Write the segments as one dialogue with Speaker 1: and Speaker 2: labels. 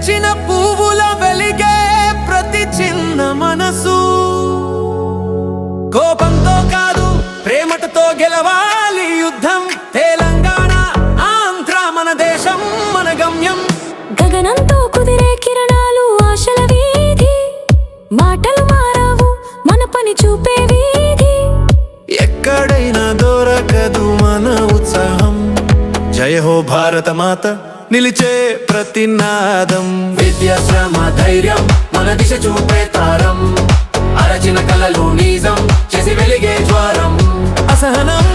Speaker 1: విరిచిన పువ్వుల వెలిగే ప్రతి చిన్న మనసు. కోపంతో కాదు ప్రేమతో గెలవాలి యుద్ధం. తెలంగాణ ఆంధ్ర మన దేశం మన గమ్యం.
Speaker 2: గగనంతో కుదిరే కిరణాలు ఆశల వీధి, మాటలు మారావు మన పని చూపే వీధి.
Speaker 1: ఎక్కడైనా దొరకదు మన ఉత్సాహం. జయ హో భారత మాత నిలిచే ప్రతినాదం. విద్య శ్రమ ధైర్యం మన దిశ చూపే తారం. అరచిన కలలు నిజం చేసి వెలిగే జ్వారం. అసహనం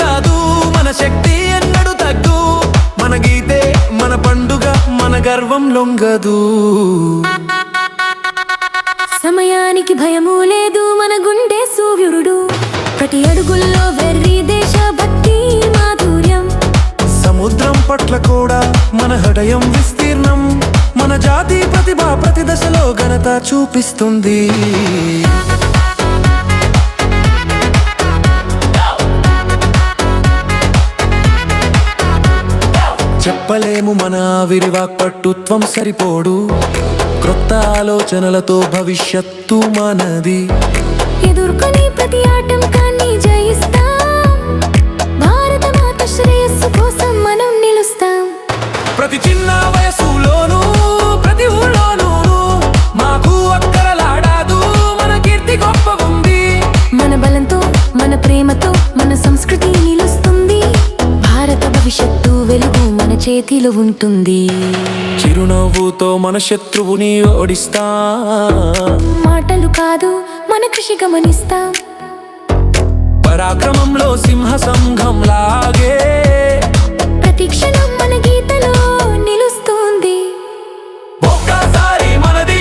Speaker 1: కాదు మన శక్తి ఎన్నడు తగ్గు. మన గీతే మన పండుగ మన గర్వం లొంగదు.
Speaker 2: సమయానికి భయము లేదు మన గుండె సూర్యుడు. ప్రతి అడుగుల్లో వెర్రి దేశ భక్తి మాధుర్యం.
Speaker 1: సముద్రం పట్ల కూడా మన హృదయం విస్తీర్ణం. మన జాతి ప్రతిభ ప్రతి దశలో ఘనత చూపిస్తుంది. చెప్పలేము మన విరివాక్పట్టుత్వం సరిపోడు. క్రొత్త ఆలోచనలతో భవిష్యత్తు మనది.
Speaker 2: ఎదుర్కొని ప్రతి ఆటంకాన్ని జయిస్తాం. భారత మాత శ్రేయస్సు కోసం మనం నిలుస్తాం.
Speaker 1: ప్రతి చిన్న వయసులోనూ ప్రతి ఊళ్ళోనూ మాకు అక్కరలాడాదు మన కీర్తి గొప్ప ఉంది.
Speaker 2: మన బలంతో మన ప్రేమతో మన సంస్కృతి నిలుస్తుంది. భారత భవిష్యత్తు వెలుగు మన చేతిలో ఉంటుంది.
Speaker 1: చిరునవ్వుతో మన శత్రువుని ఓడిస్తాం.
Speaker 2: మాటలు కాదు మన కృషి గమనిస్తాం.
Speaker 1: పరాక్రమంలో సింహ సంఘం లాగే
Speaker 2: ప్రతి క్షణం మన గీతలో నిలుస్తుంది.
Speaker 1: ఒక్కసారి మనది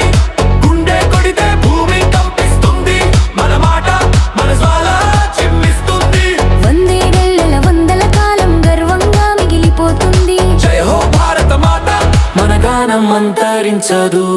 Speaker 1: గుండె కొడితే భూమి కంపిస్తుంది. మన మాట మన జ్వాల చిమ్మిస్తుంది.
Speaker 2: వందేళ్ల వందల కాలం గర్వంగా మిగిలిపోతుంది.
Speaker 1: జయ హో భారత మాత మన గానం అంతరించదు.